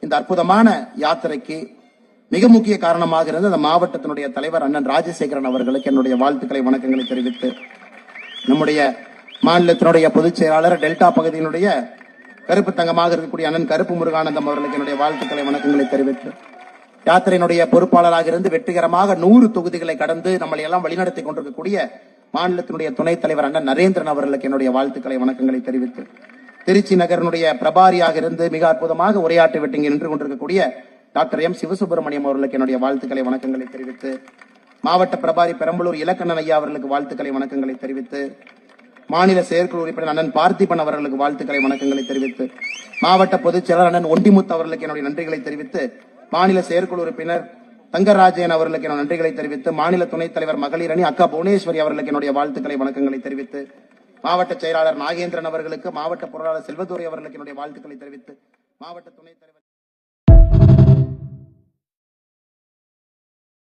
இந்த அற்புதமான யாத்திரைக்கு மிக முக்கிய காரணமாக இருந்த அந்த மாவட்டத்தினுடைய தலைவர் அண்ணன் ராஜசேகரன் அவர்களுக்கு என்னுடைய வாழ்த்துக்களை வணக்கங்களை தெரிவித்து, நம்முடைய மாநிலத்தினுடைய பொதுச் செயலாளர் டெல்டா பகுதியினுடைய கருப்பு தங்கமாக இருக்கக்கூடிய அண்ணன் கருப்பு முருகானந்தம் அவர்களுக்கு என்னுடைய வாழ்த்துக்களை வணக்கங்களை தெரிவித்து, யாத்திரையினுடைய பொறுப்பாளராக இருந்து வெற்றிகரமாக 100 தொகுதிகளை கடந்து நம்மளை எல்லாம் வழிநடத்தி கொண்டிருக்கக்கூடிய மாநிலத்தினுடைய துணைத் தலைவர் அண்ணன் நரேந்திரன் அவர்களுக்கு என்னுடைய வாழ்த்துக்களை வணக்கங்களை தெரிவித்து, திருச்சி நகரனுடைய பிரபாரியாக இருந்து மிக அற்புதமாக உரையாற்றி விட்டு இங்கே நின்று கொண்டிருக்கக்கூடிய டாக்டர் எம் சிவசுப்பிரமணியம் அவர்களுக்கு என்னுடைய வாழ்த்துக்களை வணக்கங்களை தெரிவித்து, மாவட்ட பிரபாரி பெரம்பலூர் இலக்கண்ணன் ஐயா அவர்களுக்கு வாழ்த்துக்களை வணக்கங்களை தெரிவித்து, மாநில செயற்குழு உறுப்பினர் அண்ணன் பார்த்திபன் அவர்களுக்கு வாழ்த்துக்களை வணக்கங்களை தெரிவித்து, மாவட்ட பொதுச் செயலாளர் அண்ணன் ஒண்டிமுத்து அவர்களுக்கு என்னுடைய நன்றிகளை தெரிவித்து, மாநில செயற்குழு உறுப்பினர் தங்கராஜன் அவர்களுக்கு என்னுடைய நன்றிகளை தெரிவித்து, மாநில துணைத் தலைவர் மகளிர் அணி அக்கா புவனேஸ்வரி அவர்களுக்கு என்னுடைய வாழ்த்துக்களை வணக்கங்களை தெரிவித்து, மாவட்ட செயலாளர் நாகேந்திரன் அவர்களுக்கு, மாவட்ட பொருளாளர் செல்வதுரை அவர்களுக்கு என்னுடைய வாழ்த்துக்களை தெரிவித்து, மாவட்ட துணைத் தலைவர்